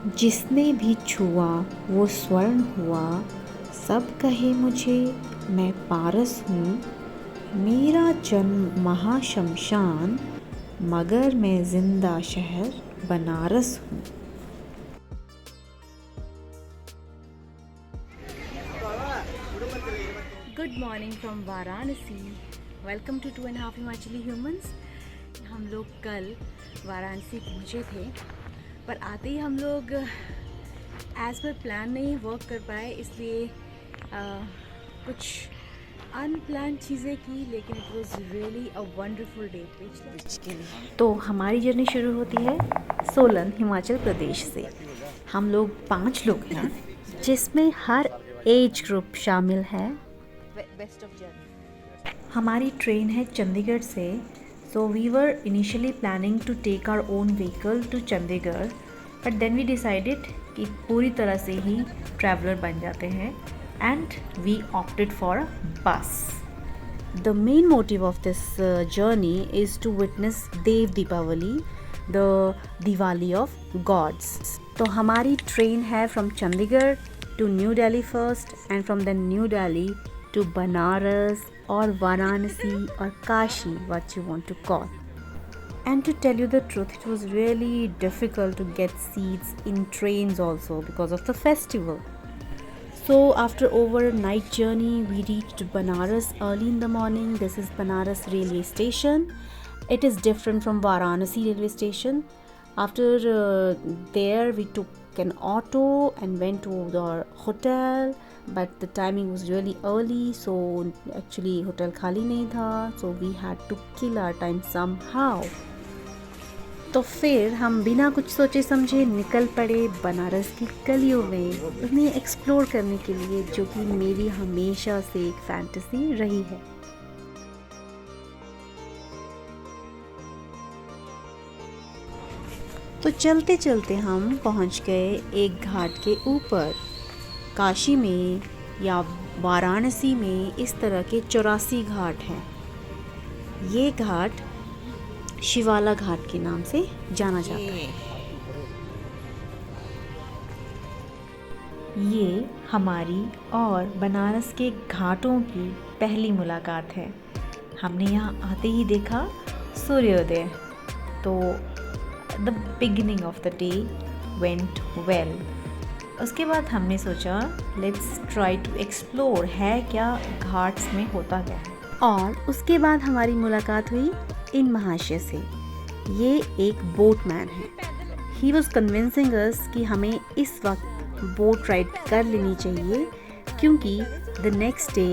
जिसने भी छुआ वो स्वर्ण हुआ, सब कहे मुझे मैं पारस हूँ। मेरा जन्म महाशमशान, मगर मैं जिंदा शहर बनारस हूँ। Good morning from Varanasi. Welcome to 2.5 Himachali humans. हम लोग कल वाराणसी पहुँचे थे, पर आते ही हम लोग एज़ पर प्लान नहीं वर्क कर पाए, इसलिए कुछ अनप्लान चीज़ें की, लेकिन it was really a wonderful day के लिए। तो हमारी जर्नी शुरू होती है सोलन हिमाचल प्रदेश से। हम लोग 5 लोग हैं, जिसमें हर एज ग्रुप शामिल है। Best of journey. हमारी ट्रेन है चंडीगढ़ से, so we were initially planning to take our own vehicle to Chandigarh, but then we decided कि पूरी तरह से ही ट्रैवलर बन जाते हैं and we opted for a bus. The main motive of this journey is to witness Dev Deepawali, the Diwali of gods. तो हमारी ट्रेन है from Chandigarh to New Delhi first, and from the New Delhi to Banaras or Varanasi or Kashi, what you want to call. And to tell you the truth, it was really difficult to get seats in trains also because of the festival. So after overnight journey, we reached Banaras early in the morning. This is Banaras railway station. It is different from Varanasi railway station. After there, we took an auto and went to the hotel, but the timing was really early, so actually hotel खाली नहीं था, so we had to kill our time somehow. तो फिर हम बिना कुछ सोचे समझे निकल पड़े बनारस की गलियों में, उन्हें एक्सप्लोर करने के लिए, जो कि मेरी हमेशा से एक फैंटेसी रही है। तो चलते चलते हम पहुंच गए एक घाट के ऊपर। काशी में या वाराणसी में इस तरह के 84 घाट हैं। ये घाट शिवाला घाट के नाम से जाना जाता है। ये हमारी और बनारस के घाटों की पहली मुलाकात है। हमने यहाँ आते ही देखा सूर्योदय, तो the beginning of the day went well. उसके बाद हमने सोचा लेट्स ट्राई टू एक्सप्लोर है क्या घाट्स में होता क्या है। और उसके बाद हमारी मुलाकात हुई इन महाशय से। ये एक बोटमैन है। ही वॉज कन्विंसिंग अस कि हमें इस वक्त बोट राइड कर लेनी चाहिए, क्योंकि the next day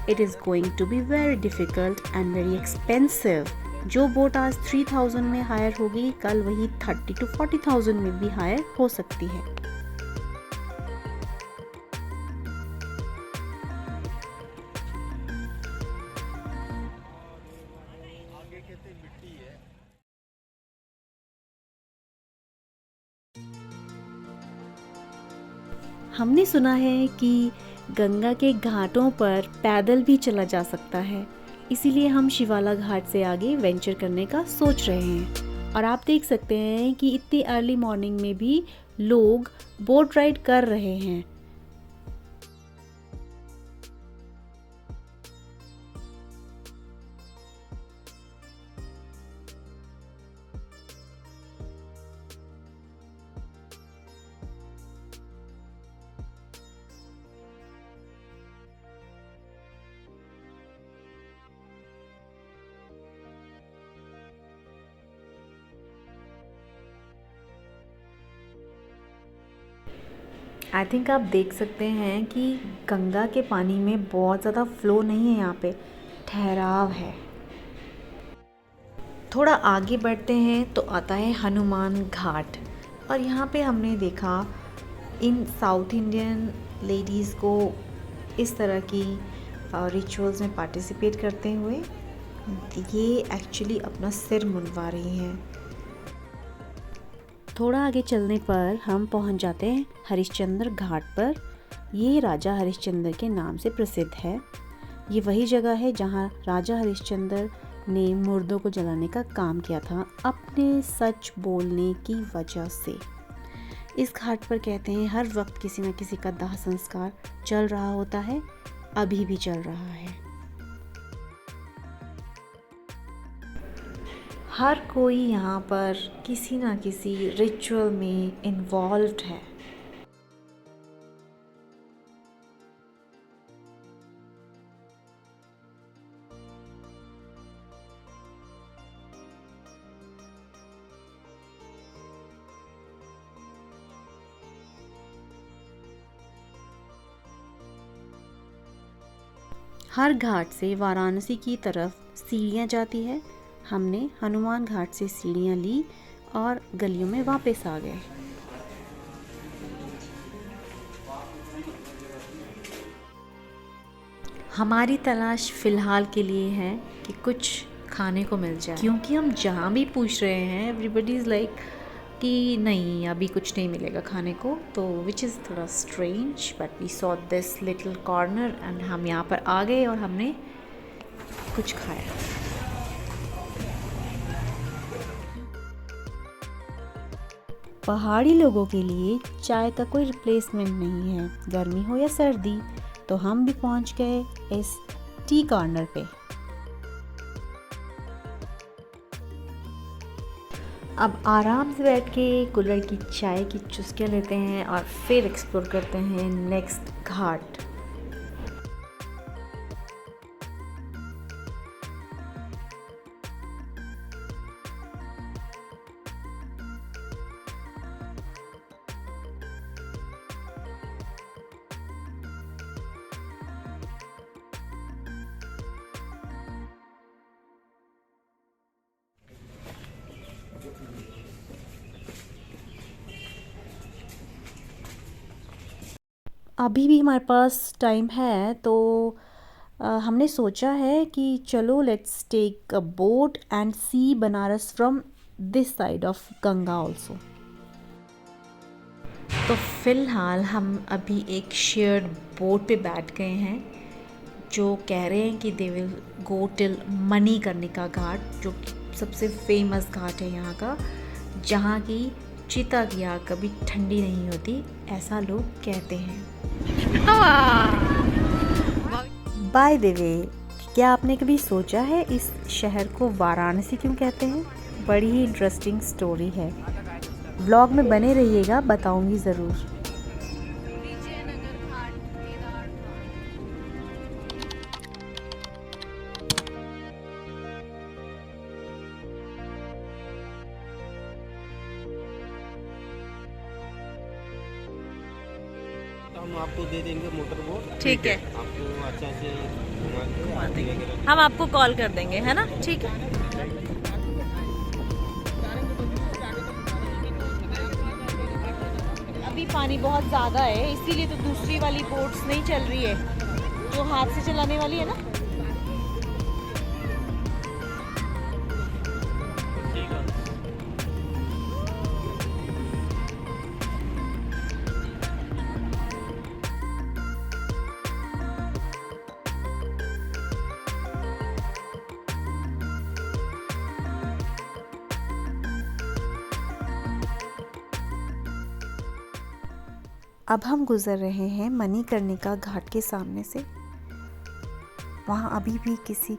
it is going to be very difficult and very expensive. जो बोट आज 3000 में हायर होगी, कल वही 30 to 40,000 में भी हायर हो सकती है। हमने सुना है कि गंगा के घाटों पर पैदल भी चला जा सकता है, इसीलिए हम शिवाला घाट से आगे वेंचर करने का सोच रहे हैं। और आप देख सकते हैं कि इतनी अर्ली मॉर्निंग में भी लोग बोट राइड कर रहे हैं। आई थिंक आप देख सकते हैं कि गंगा के पानी में बहुत ज़्यादा फ्लो नहीं है, यहाँ पे ठहराव है। थोड़ा आगे बढ़ते हैं तो आता है हनुमान घाट, और यहाँ पे हमने देखा इन साउथ इंडियन लेडीज़ को इस तरह की रिचुअल्स में पार्टिसिपेट करते हुए। ये एक्चुअली अपना सिर मुंडवा रही हैं। थोड़ा आगे चलने पर हम पहुंच जाते हैं हरिश्चंद्र घाट पर। ये राजा हरिश्चंद्र के नाम से प्रसिद्ध है। ये वही जगह है जहां राजा हरिश्चंद्र ने मुर्दों को जलाने का काम किया था अपने सच बोलने की वजह से। इस घाट पर कहते हैं हर वक्त किसी न किसी का दाह संस्कार चल रहा होता है, अभी भी चल रहा है। हर कोई यहाँ पर किसी न किसी रिचुअल में इन्वॉल्व्ड है। हर घाट से वाराणसी की तरफ सीढ़ियाँ जाती है। हमने हनुमान घाट से सीढ़ियाँ ली और गलियों में वापस आ गए। हमारी तलाश फ़िलहाल के लिए है कि कुछ खाने को मिल जाए, क्योंकि हम जहाँ भी पूछ रहे हैं एवरीबडी इज़ लाइक कि नहीं अभी कुछ नहीं मिलेगा खाने को, तो विच इज़ थोड़ा strange, but we saw this little corner and हम यहाँ पर आ गए और हमने कुछ खाया। पहाड़ी लोगों के लिए चाय का कोई रिप्लेसमेंट नहीं है, गर्मी हो या सर्दी। तो हम भी पहुंच गए इस टी कॉर्नर पे। अब आराम से बैठ के कुल्हड़ की चाय की चुस्कियाँ लेते हैं और फिर एक्सप्लोर करते हैं नेक्स्ट घाट। अभी भी हमारे पास टाइम है, तो हमने सोचा है कि चलो let's take a boat and see Banaras from this side of Ganga also. तो फ़िलहाल हम अभी एक शेयर्ड बोट पे बैठ गए हैं, जो कह रहे हैं कि they will go till Manikarnika Ghat, जो सबसे फेमस घाट है यहाँ का, जहाँ की चिता की आग कभी ठंडी नहीं होती, ऐसा लोग कहते हैं। बाय द वे, क्या आपने कभी सोचा है इस शहर को वाराणसी क्यों कहते हैं? बड़ी ही इंटरेस्टिंग स्टोरी है। व्लॉग में बने रहिएगा, बताऊंगी ज़रूर। हम आपको दे देंगे मोटर बोट, ठीक है, आपको अच्छा से घुमा देंगे। हम आपको कॉल कर देंगे, है ना? ठीक है। अभी पानी बहुत ज़्यादा है, इसीलिए तो दूसरी वाली बोट्स नहीं चल रही है, जो हाथ से चलाने वाली है ना। अब हम गुज़र रहे हैं मणिकर्णिका घाट के सामने से। वहाँ अभी भी किसी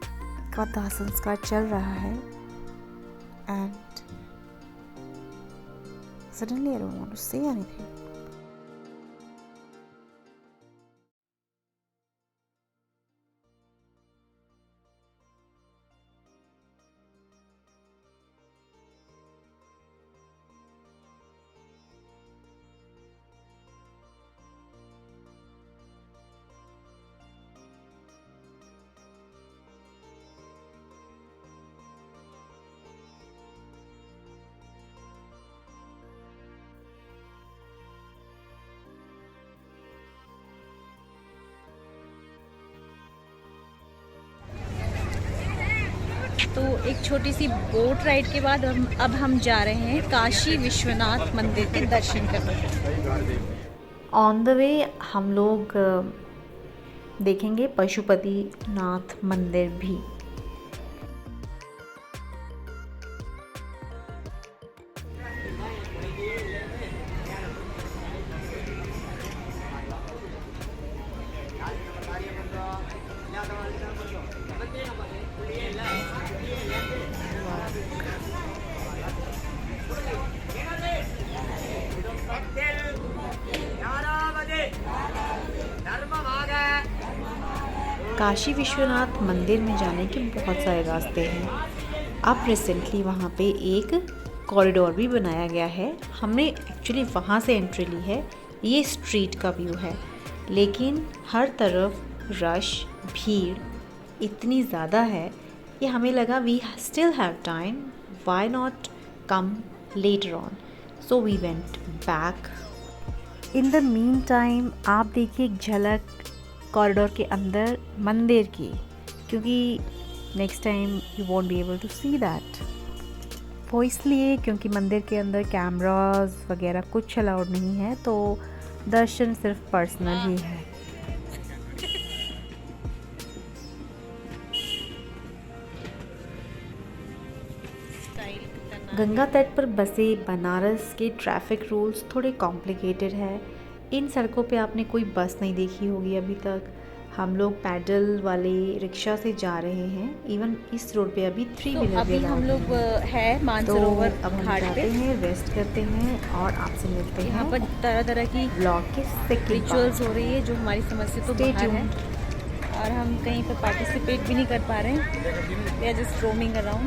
का दाह संस्कार चल रहा है and suddenly I don't want to say anything. तो एक छोटी सी बोट राइड के बाद अब हम जा रहे हैं काशी विश्वनाथ मंदिर के दर्शन करने। ऑन द वे हम लोग देखेंगे पशुपति नाथ मंदिर भी। काशी विश्वनाथ मंदिर में जाने के बहुत सारे रास्ते हैं। अब रिसेंटली वहाँ पे एक कॉरिडोर भी बनाया गया है। हमने एक्चुअली वहाँ से एंट्री ली है। ये स्ट्रीट का व्यू है, लेकिन हर तरफ रश, भीड़ इतनी ज़्यादा है कि हमें लगा we still have time, why not come later on. So we went back. In the meantime आप देखिए एक झलक कॉरिडोर के अंदर मंदिर की, क्योंकि next time you won't be able to see that. वो इसलिए क्योंकि मंदिर के अंदर कैमरास वगैरह कुछ अलाउड नहीं है, तो दर्शन सिर्फ पर्सनल ही है। गंगा तट पर बसे बनारस के ट्रैफिक रूल्स थोड़े कॉम्प्लिकेटेड है। इन सड़कों पे आपने कोई बस नहीं देखी होगी अभी तक। हम लोग पैडल वाले रिक्शा से जा रहे हैं। इवन इस रोड पे अभी 3 व्हीलर अभी हम लोग है मानसरोवर अब हम घाट जाते पे। हैं, रेस्ट करते हैं और आपसे मिलते हैं यहाँ पर तरह तरह की ब्लॉग के सेकंड रिचुअल्स हो रही है जो हमारी समझ से तो Stay बाहर है, tuned. और हम कहीं पर पार्टिसिपेट भी नहीं कर पा रहे हैं। We are just roaming around.